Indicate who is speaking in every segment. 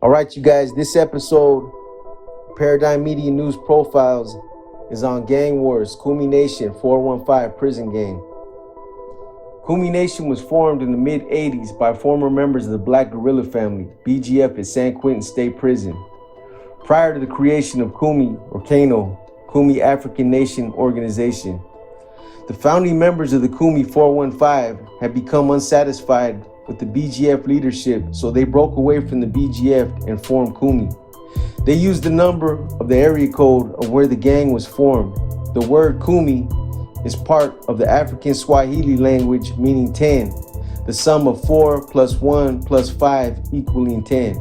Speaker 1: All right, you guys, this episode, Paradigm Media News Profiles, is on Gang Wars, Kumi Nation, 415 prison gang. Kumi Nation was formed in the mid-'80s by former members of the Black Guerrilla family, BGF, at San Quentin State Prison. Prior to the creation of Kumi, or Kano, Kumi African Nation Organization, the founding members of the Kumi 415 had become unsatisfied with the BGF leadership, so they broke away from the BGF and formed Kumi. They used the number of the area code of where the gang was formed. The word Kumi is part of the African Swahili language meaning 10, the sum of 4 plus 1 plus 5 equaling 10.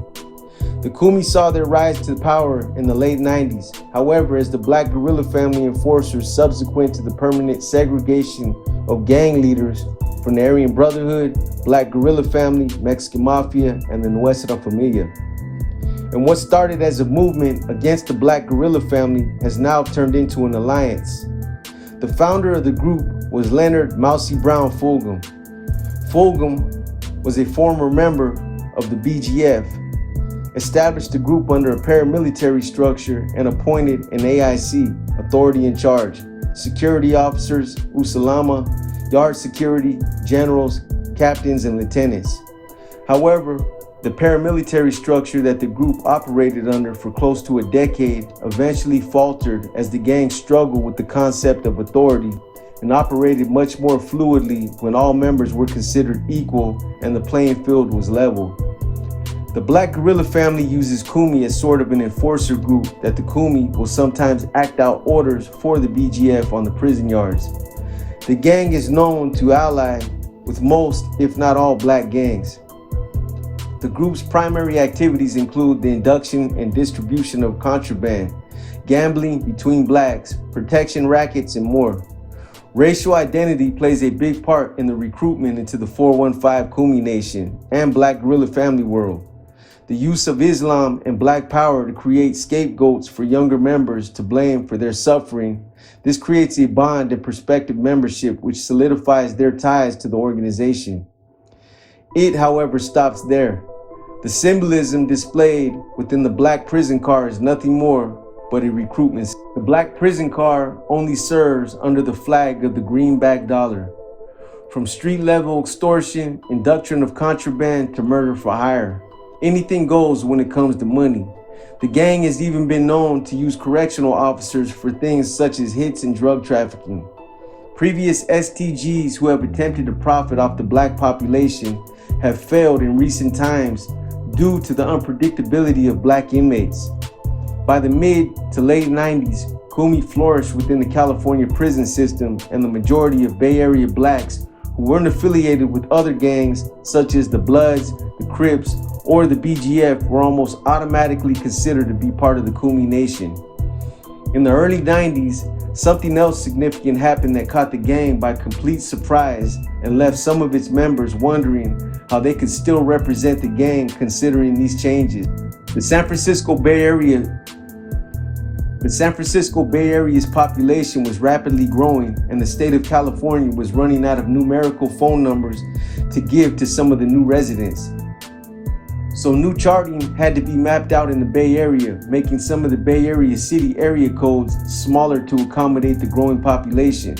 Speaker 1: The Kumi saw their rise to power in the late 90s. However, as the Black Guerrilla family enforcers subsequent to the permanent segregation of gang leaders from the Aryan Brotherhood, Black Guerrilla family, Mexican Mafia, and the Nuestra Familia. And what started as a movement against the Black Guerrilla family has now turned into an alliance. The founder of the group was Leonard Mousy Brown Fulgham. Fulgham was a former member of the BGF, established the group under a paramilitary structure, and appointed an AIC, authority in charge, security officers, usalama, yard security, generals, captains, and lieutenants. However, the paramilitary structure that the group operated under for close to a decade eventually faltered as the gang struggled with the concept of authority and operated much more fluidly when all members were considered equal and the playing field was level. The Black Guerrilla family uses Kumi as sort of an enforcer group that the Kumi will sometimes act out orders for the BGF on the prison yards. The gang is known to ally with most, if not all, black gangs. The group's primary activities include the induction and distribution of contraband, gambling between blacks, protection rackets, and more. Racial identity plays a big part in the recruitment into the 415 Kumi Nation and Black Guerrilla family world. The use of Islam and Black power to create scapegoats for younger members to blame for their suffering. This creates a bond and prospective membership which solidifies their ties to the organization. It, however, stops there. The symbolism displayed within the black prison car is nothing more but a recruitment. The black prison car only serves under the flag of the greenback dollar. From street level extortion, induction of contraband, to murder for hire. Anything goes when it comes to money. The gang has even been known to use correctional officers for things such as hits and drug trafficking. Previous STGs who have attempted to profit off the black population have failed in recent times due to the unpredictability of black inmates. By the mid to late 90s, Kumi flourished within the California prison system, and the majority of Bay Area blacks who weren't affiliated with other gangs such as the Bloods, the Crips, or the BGF were almost automatically considered to be part of the Kumi Nation. In the early 90s, something else significant happened that caught the gang by complete surprise and left some of its members wondering how they could still represent the gang considering these changes. The San Francisco Bay Area's population was rapidly growing, and the state of California was running out of numerical phone numbers to give to some of the new residents. So new charting had to be mapped out in the Bay Area, making some of the Bay Area city area codes smaller to accommodate the growing population.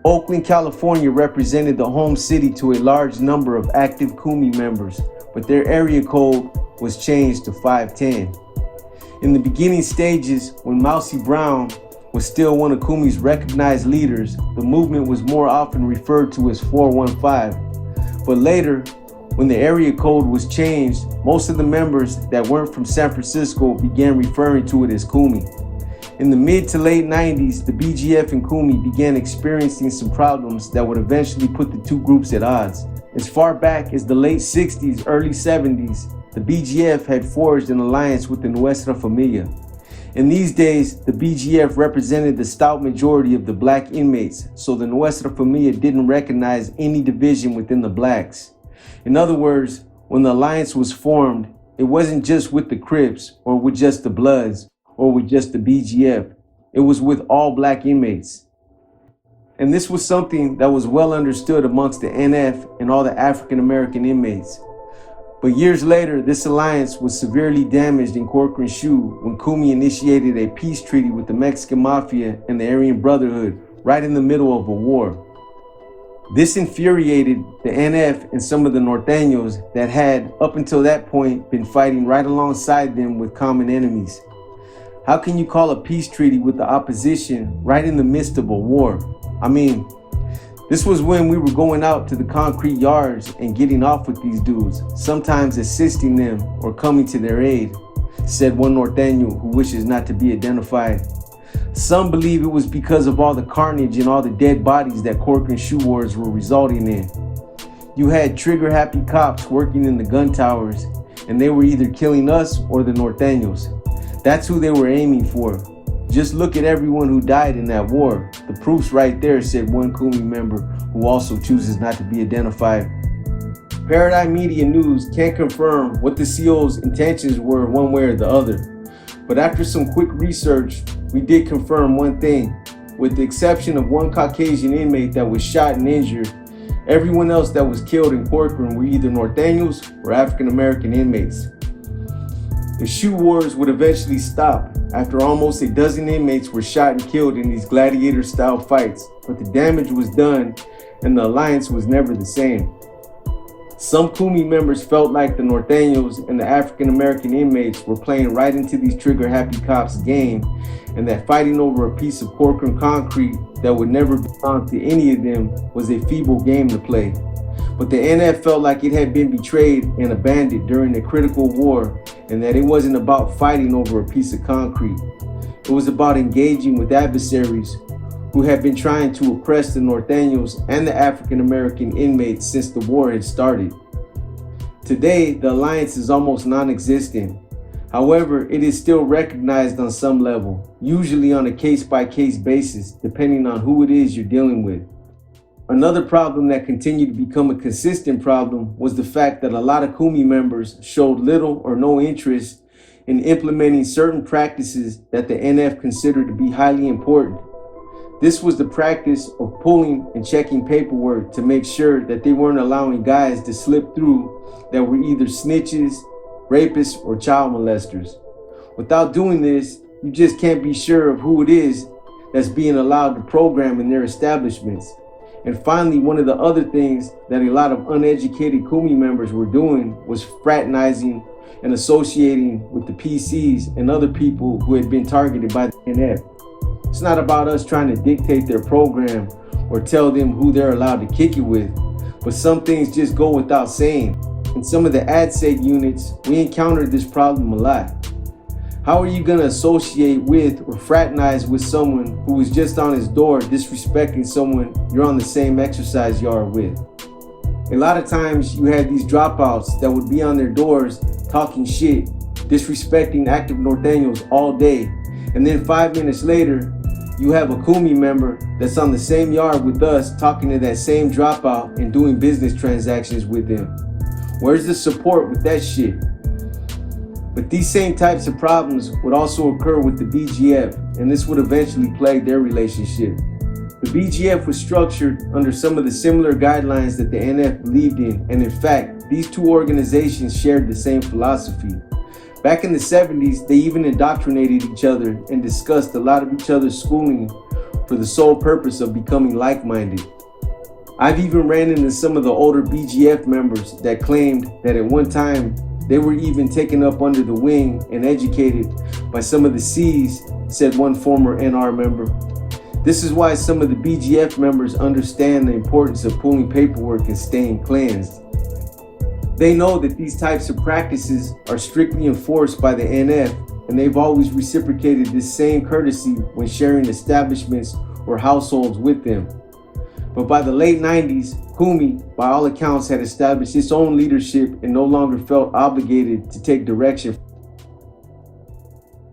Speaker 1: Oakland, California represented the home city to a large number of active Kumi members, but their area code was changed to 510. In the beginning stages, when Mousy Brown was still one of Kumi's recognized leaders, the movement was more often referred to as 415. But later, when the area code was changed, most of the members that weren't from San Francisco began referring to it as Kumi. In the mid to late 90s, the BGF and Kumi began experiencing some problems that would eventually put the two groups at odds. As far back as the late 60s, early 70s, the BGF had forged an alliance with the Nuestra Familia. In these days, the BGF represented the stout majority of the black inmates, so the Nuestra Familia didn't recognize any division within the blacks. In other words, when the alliance was formed, it wasn't just with the Crips or with just the Bloods or with just the BGF. It was with all black inmates. And this was something that was well understood amongst the NF and all the African American inmates. But years later, this alliance was severely damaged in Corcoran's shoe when Kumi initiated a peace treaty with the Mexican Mafia and the Aryan Brotherhood right in the middle of a war. This infuriated the NF and some of the Norteños that had, up until that point, been fighting right alongside them with common enemies. How can you call a peace treaty with the opposition right in the midst of a war? I mean, this was when we were going out to the concrete yards and getting off with these dudes, sometimes assisting them or coming to their aid, said one Norteño who wishes not to be identified. Some believe it was because of all the carnage and all the dead bodies that Corcoran shoe wars were resulting in. You had trigger-happy cops working in the gun towers, and they were either killing us or the Norteños. That's who they were aiming for. Just look at everyone who died in that war. The proof's right there, said one Kumi member who also chooses not to be identified. Paradigm Media News can't confirm what the CO's intentions were one way or the other. But after some quick research, we did confirm one thing. With the exception of one Caucasian inmate that was shot and injured, everyone else that was killed in Corcoran were either Norteños or African American inmates. The shoe wars would eventually stop after almost a dozen inmates were shot and killed in these gladiator-style fights, but the damage was done and the alliance was never the same. Some Kumi members felt like the Norteños and the African American inmates were playing right into these trigger-happy cops' game, and that fighting over a piece of Corcoran concrete that would never belong to any of them was a feeble game to play. But the NF felt like it had been betrayed and abandoned during a critical war, and that it wasn't about fighting over a piece of concrete. It was about engaging with adversaries who had been trying to oppress the Norteños and the African American inmates since the war had started. Today, the alliance is almost non-existent. However, it is still recognized on some level, usually on a case-by-case basis, depending on who it is you're dealing with. Another problem that continued to become a consistent problem was the fact that a lot of Kumi members showed little or no interest in implementing certain practices that the NF considered to be highly important. This was the practice of pulling and checking paperwork to make sure that they weren't allowing guys to slip through that were either snitches, rapists, or child molesters. Without doing this, you just can't be sure of who it is that's being allowed to program in their establishments. And finally, one of the other things that a lot of uneducated Kumi members were doing was fraternizing and associating with the PCs and other people who had been targeted by the NF. It's not about us trying to dictate their program or tell them who they're allowed to kick it with, but some things just go without saying. In some of the ADSEG units, we encountered this problem a lot. How are you going to associate with or fraternize with someone who is just on his door disrespecting someone you're on the same exercise yard with? A lot of times you had these dropouts that would be on their doors talking shit, disrespecting active Norteños all day, and then 5 minutes later, you have a Kumi member that's on the same yard with us talking to that same dropout and doing business transactions with them. Where's the support with that shit? But these same types of problems would also occur with the BGF, and this would eventually plague their relationship. The BGF was structured under some of the similar guidelines that the NF believed in, and in fact, these two organizations shared the same philosophy. Back in the 70s, they even indoctrinated each other and discussed a lot of each other's schooling for the sole purpose of becoming like-minded. I've even ran into some of the older BGF members that claimed that at one time they were even taken up under the wing and educated by some of the C's, said one former NR member. This is why some of the BGF members understand the importance of pulling paperwork and staying cleansed. They know that these types of practices are strictly enforced by the NF, and they've always reciprocated this same courtesy when sharing establishments or households with them. But by the late 90s, Kumi, by all accounts, had established its own leadership and no longer felt obligated to take direction.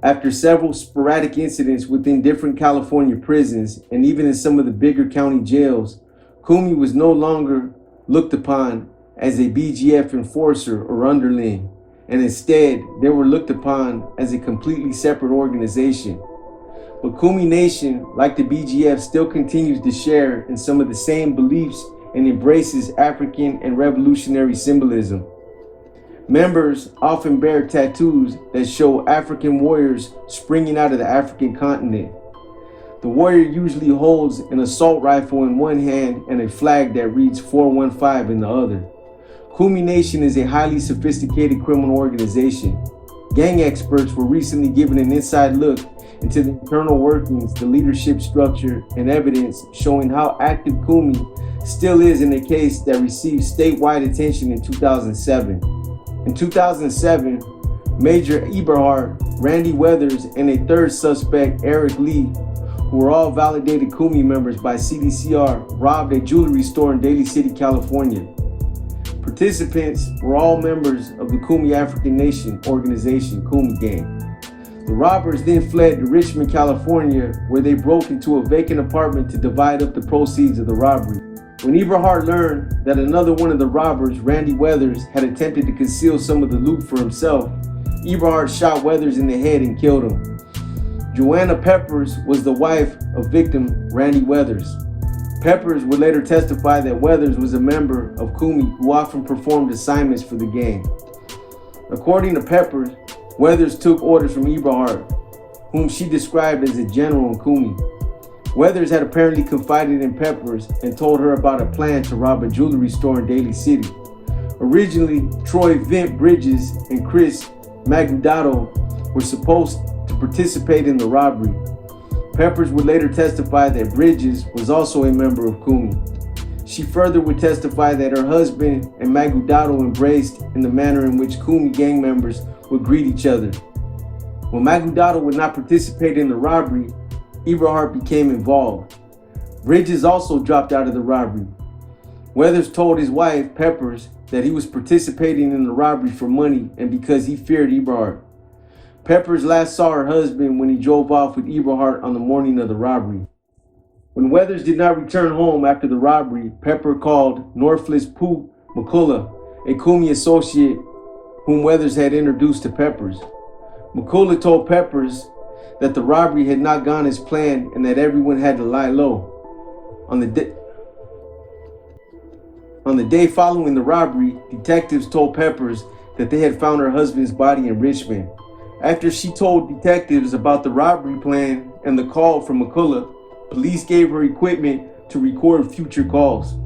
Speaker 1: After several sporadic incidents within different California prisons and even in some of the bigger county jails, Kumi was no longer looked upon as a BGF enforcer or underling, and instead they were looked upon as a completely separate organization. But Kumi Nation, like the BGF, still continues to share in some of the same beliefs and embraces African and revolutionary symbolism. Members often bear tattoos that show African warriors springing out of the African continent. The warrior usually holds an assault rifle in one hand and a flag that reads 415 in the other. Kumi Nation is a highly sophisticated criminal organization. Gang experts were recently given an inside look into the internal workings, the leadership structure, and evidence showing how active Kumi still is in a case that received statewide attention in 2007. In 2007, Major Eberhard, Randy Weathers, and a third suspect, Eric Lee, who were all validated Kumi members by CDCR, robbed a jewelry store in Daly City, California. Participants were all members of the Kumi African Nation organization, Kumi Gang. The robbers then fled to Richmond, California, where they broke into a vacant apartment to divide up the proceeds of the robbery. When Eberhard learned that another one of the robbers, Randy Weathers, had attempted to conceal some of the loot for himself, Eberhard shot Weathers in the head and killed him. Joanna Peppers was the wife of victim Randy Weathers. Peppers would later testify that Weathers was a member of Kumi who often performed assignments for the gang. According to Peppers, Weathers took orders from Eberhard, whom she described as a general in Kumi. Weathers had apparently confided in Peppers and told her about a plan to rob a jewelry store in Daly City. Originally, Troy Vint Bridges and Chris Magudado were supposed to participate in the robbery. Peppers would later testify that Bridges was also a member of Kumi. She further would testify that her husband and Magudado embraced in the manner in which Kumi gang members would greet each other. When Magudado would not participate in the robbery, Eberhard became involved. Bridges also dropped out of the robbery. Weathers told his wife, Peppers, that he was participating in the robbery for money and because he feared Eberhard. Peppers last saw her husband when he drove off with Eberhard on the morning of the robbery. When Weathers did not return home after the robbery, Pepper called Norflis Pooh McCullough, a Kumi associate whom Weathers had introduced to Peppers. McCullough told Peppers that the robbery had not gone as planned and that everyone had to lie low. On the day following the robbery, detectives told Peppers that they had found her husband's body in Richmond. After she told detectives about the robbery plan and the call from McCullough, police gave her equipment to record future calls.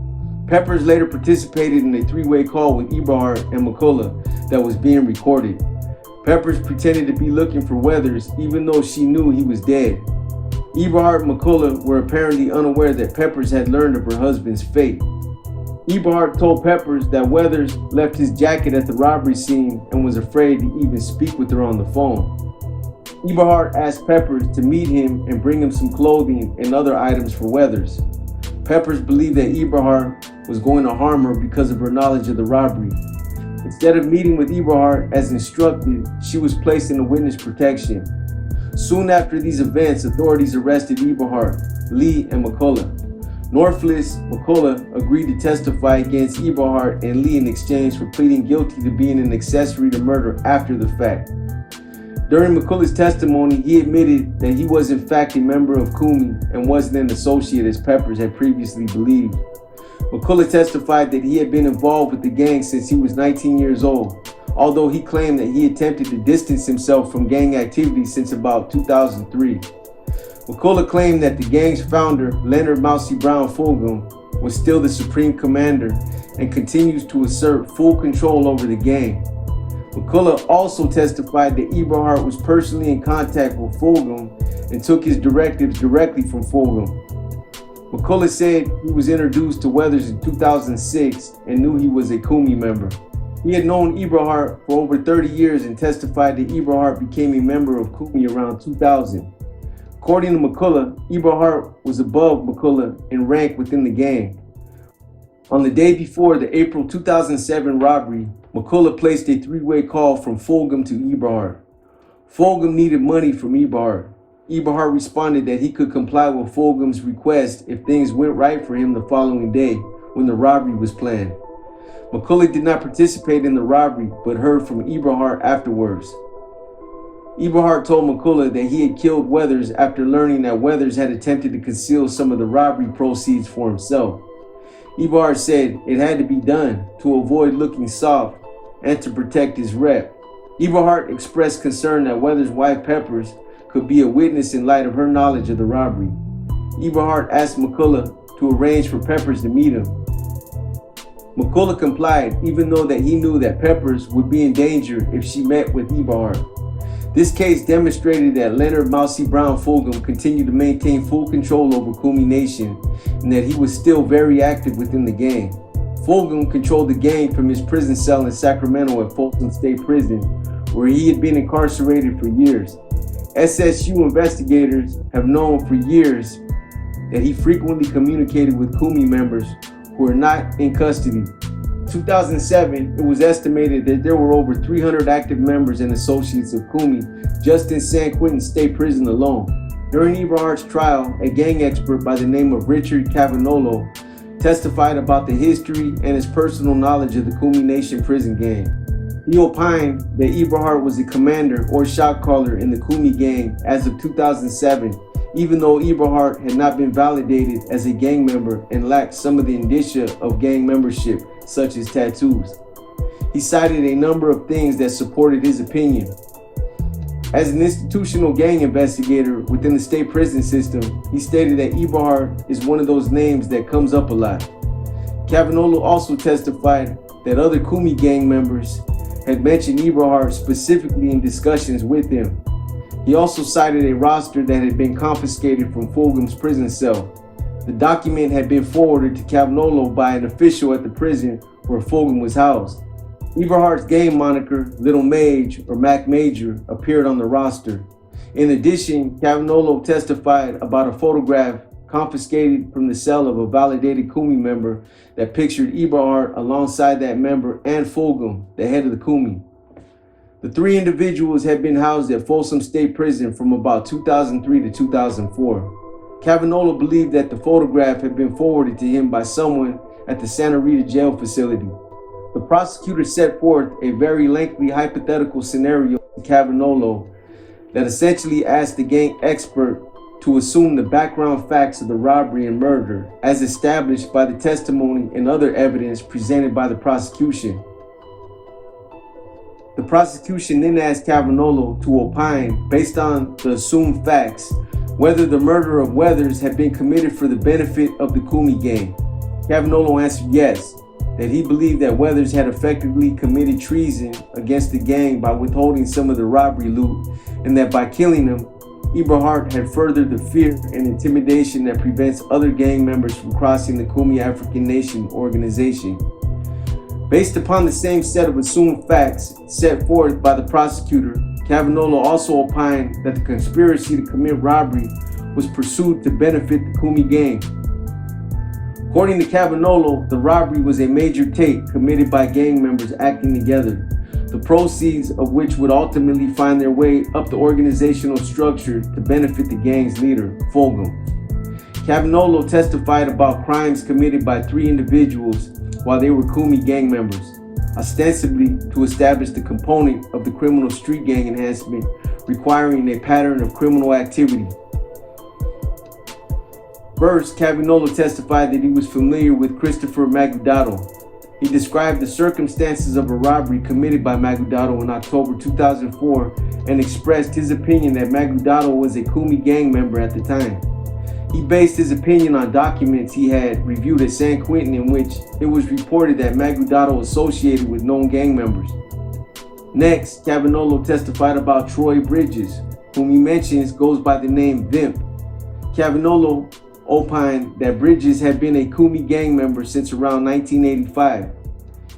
Speaker 1: Peppers later participated in a three-way call with Eberhard and McCullough that was being recorded. Peppers pretended to be looking for Weathers even though she knew he was dead. Eberhard and McCullough were apparently unaware that Peppers had learned of her husband's fate. Eberhard told Peppers that Weathers left his jacket at the robbery scene and was afraid to even speak with her on the phone. Eberhard asked Peppers to meet him and bring him some clothing and other items for Weathers. Peppers believed that Eberhard was going to harm her because of her knowledge of the robbery. Instead of meeting with Eberhard as instructed, she was placed in witness protection. Soon after these events, authorities arrested Eberhard, Lee, and McCullough. Norflis McCullough agreed to testify against Eberhard and Lee in exchange for pleading guilty to being an accessory to murder after the fact. During McCullough's testimony, he admitted that he was in fact a member of Kumi and wasn't an associate as Peppers had previously believed. McCullough testified that he had been involved with the gang since he was 19 years old, although he claimed that he attempted to distance himself from gang activity since about 2003. McCullough claimed that the gang's founder, Leonard Mousy Brown Fulgham, was still the supreme commander and continues to assert full control over the gang. McCullough also testified that Eberhard was personally in contact with Fulgham and took his directives directly from Fulgham. McCullough said he was introduced to Weathers in 2006 and knew he was a Kumi member. He had known Eberhard for over 30 years and testified that Eberhard became a member of Kumi around 2000. According to McCullough, Eberhard was above McCullough in rank within the gang. On the day before the April 2007 robbery, McCullough placed a three-way call from Fulgham to Eberhard. Fulgham needed money from Eberhard. Eberhard responded that he could comply with Fulgham's request if things went right for him the following day when the robbery was planned. McCullough did not participate in the robbery but heard from Eberhard afterwards. Eberhard told McCullough that he had killed Weathers after learning that Weathers had attempted to conceal some of the robbery proceeds for himself. Eberhard said it had to be done to avoid looking soft and to protect his rep. Eberhardt expressed concern that Weathers' wife Peppers could be a witness in light of her knowledge of the robbery. Eberhardt asked McCullough to arrange for Peppers to meet him. McCullough complied, even though that he knew that Peppers would be in danger if she met with Eberhardt. This case demonstrated that Leonard Mousy Brown Fulgham continued to maintain full control over Kumi Nation and that he was still very active within the gang. Fulgham controlled the gang from his prison cell in Sacramento at Folsom State Prison, where he had been incarcerated for years. SSU investigators have known for years that he frequently communicated with Kumi members who were not in custody. In 2007, it was estimated that there were over 300 active members and associates of Kumi just in San Quentin State Prison alone. During Eberhardt's trial, a gang expert by the name of Richard Cavanolo testified about the history and his personal knowledge of the Kumi Nation prison gang. He opined that Eberhardt was a commander or shot caller in the Kumi gang as of 2007, even though Eberhardt had not been validated as a gang member and lacked some of the indicia of gang membership, such as tattoos. He cited a number of things that supported his opinion. As an institutional gang investigator within the state prison system, he stated that Eberhardt is one of those names that comes up a lot. Cavanolo also testified that other Kumi gang members had mentioned Eberhardt specifically in discussions with him. He also cited a roster that had been confiscated from Fulgham's prison cell. The document had been forwarded to Cavanolo by an official at the prison where Fulgham was housed. Eberhardt's gang moniker, Little Mage or Mac Major, appeared on the roster. In addition, Cavanolo testified about a photograph confiscated from the cell of a validated Kumi member that pictured Eberhardt alongside that member and Fulgham, the head of the Kumi. The three individuals had been housed at Folsom State Prison from about 2003 to 2004. Cavanolo believed that the photograph had been forwarded to him by someone at the Santa Rita jail facility. The prosecutor set forth a very lengthy hypothetical scenario to Cavanolo that essentially asked the gang expert to assume the background facts of the robbery and murder as established by the testimony and other evidence presented by the prosecution. The prosecution then asked Cavanolo to opine, based on the assumed facts, whether the murder of Weathers had been committed for the benefit of the Kumi gang. Cavanolo answered yes, that he believed that Weathers had effectively committed treason against the gang by withholding some of the robbery loot, and that by killing him, Eberhardt had furthered the fear and intimidation that prevents other gang members from crossing the Kumi African Nation organization. Based upon the same set of assumed facts set forth by the prosecutor, Cavanolo also opined that the conspiracy to commit robbery was pursued to benefit the Kumi gang. According to Cavanolo, the robbery was a major take committed by gang members acting together, the proceeds of which would ultimately find their way up the organizational structure to benefit the gang's leader, Fulgham. Cavanolo testified about crimes committed by three individuals while they were Kumi gang members, ostensibly to establish the component of the criminal street gang enhancement requiring a pattern of criminal activity. First, Cavanolo testified that he was familiar with Christopher Magudado. He described the circumstances of a robbery committed by Magudado in October 2004 and expressed his opinion that Magudado was a Kumi gang member at the time. He based his opinion on documents he had reviewed at San Quentin in which it was reported that Magudado associated with known gang members. Next, Cavanolo testified about Troy Bridges, whom he mentions goes by the name Vimp. Cavanolo opined that Bridges had been a Kumi gang member since around 1985.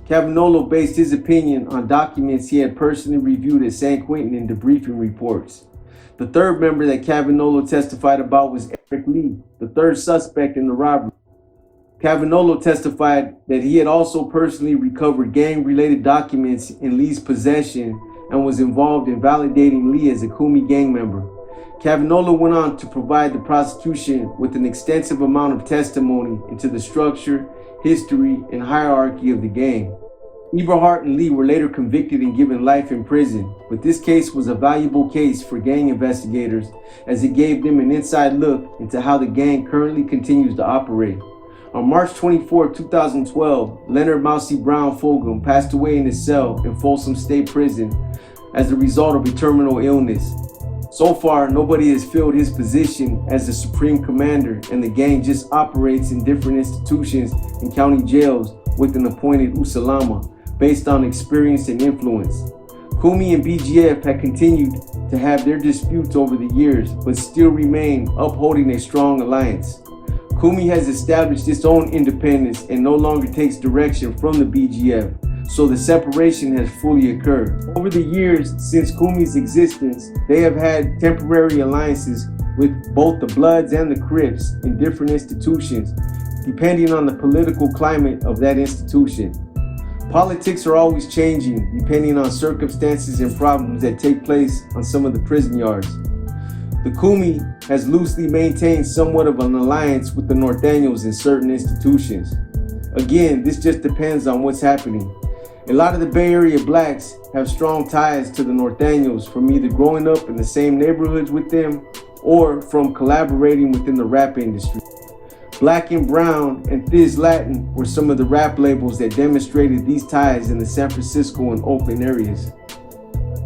Speaker 1: Cavanolo based his opinion on documents he had personally reviewed at San Quentin in debriefing reports. The third member that Cavanolo testified about was Eric Lee, the third suspect in the robbery. Cavanolo testified that he had also personally recovered gang-related documents in Lee's possession and was involved in validating Lee as a Kumi gang member. Cavanolo went on to provide the prosecution with an extensive amount of testimony into the structure, history, and hierarchy of the gang. Eberhardt and Lee were later convicted and given life in prison, but this case was a valuable case for gang investigators as it gave them an inside look into how the gang currently continues to operate. On March 24, 2012, Leonard Mousy Brown Fulgham passed away in his cell in Folsom State Prison as a result of a terminal illness. So far, nobody has filled his position as the Supreme Commander, and the gang just operates in different institutions and county jails with an appointed Usalama based on experience and influence. Kumi and BGF had continued to have their disputes over the years, but still remain upholding a strong alliance. Kumi has established its own independence and no longer takes direction from the BGF, so the separation has fully occurred. Over the years since Kumi's existence, they have had temporary alliances with both the Bloods and the Crips in different institutions, depending on the political climate of that institution. Politics are always changing depending on circumstances and problems that take place on some of the prison yards. The Kumi has loosely maintained somewhat of an alliance with the Norteños in certain institutions. Again, this just depends on what's happening. A lot of the Bay Area blacks have strong ties to the Norteños from either growing up in the same neighborhoods with them or from collaborating within the rap industry. Black and Brown and Thiz Latin were some of the rap labels that demonstrated these ties in the San Francisco and Oakland areas.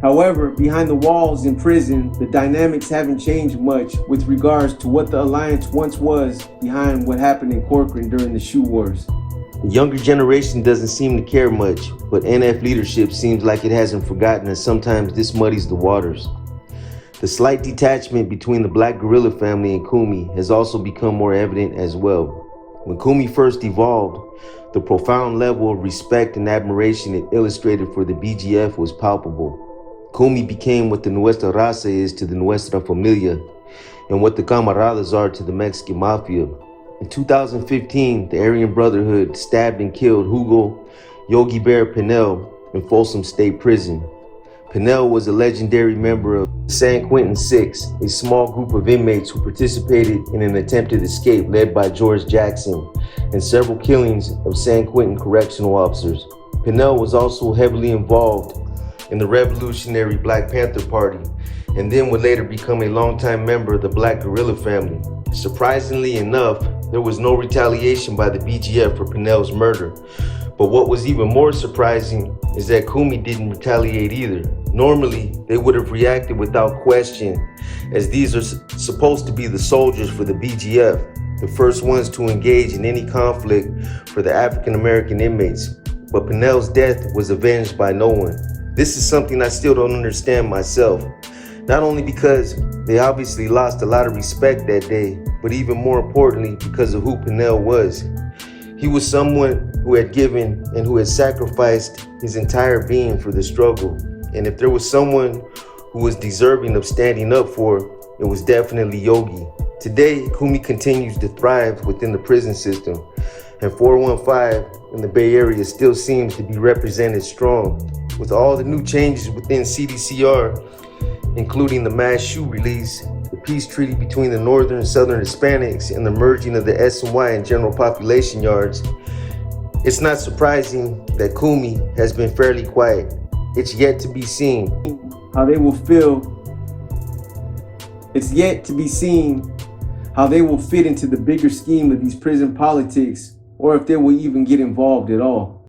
Speaker 1: However, behind the walls in prison, the dynamics haven't changed much with regards to what the alliance once was behind what happened in Corcoran during the shoe wars. The younger generation doesn't seem to care much, but NF leadership seems like it hasn't forgotten, and sometimes this muddies the waters. The slight detachment between the Black Guerrilla family and Kumi has also become more evident as well. When Kumi first evolved, the profound level of respect and admiration it illustrated for the BGF was palpable. Kumi became what the Nuestra Raza is to the Nuestra Familia, and what the Camaradas are to the Mexican Mafia. In 2015, the Aryan Brotherhood stabbed and killed Hugo Yogi Bear Pinell in Folsom State Prison. Pinell was a legendary member of San Quentin Six, a small group of inmates who participated in an attempted escape led by George Jackson and several killings of San Quentin correctional officers. Pinell was also heavily involved in the Revolutionary Black Panther Party, and then would later become a longtime member of the Black Guerrilla family. Surprisingly enough, there was no retaliation by the BGF for Pinell's murder. But what was even more surprising is that Kumi didn't retaliate either. Normally, they would have reacted without question, as these are supposed to be the soldiers for the BGF, the first ones to engage in any conflict for the African American inmates. But Pinell's death was avenged by no one. This is something I still don't understand myself. Not only because they obviously lost a lot of respect that day, but even more importantly because of who Pinell was. He was someone who had given and who had sacrificed his entire being for the struggle. And if there was someone who was deserving of standing up for, it was definitely Yogi. Today, Kumi continues to thrive within the prison system, and 415 in the Bay Area still seems to be represented strong. With all the new changes within CDCR, including the mass shoe release, the peace treaty between the Northern and Southern Hispanics, and the merging of the S&Y and general population yards, it's not surprising that Kumi has been fairly quiet. It's yet to be seen how they will fit into the bigger scheme of these prison politics, or if they will even get involved at all.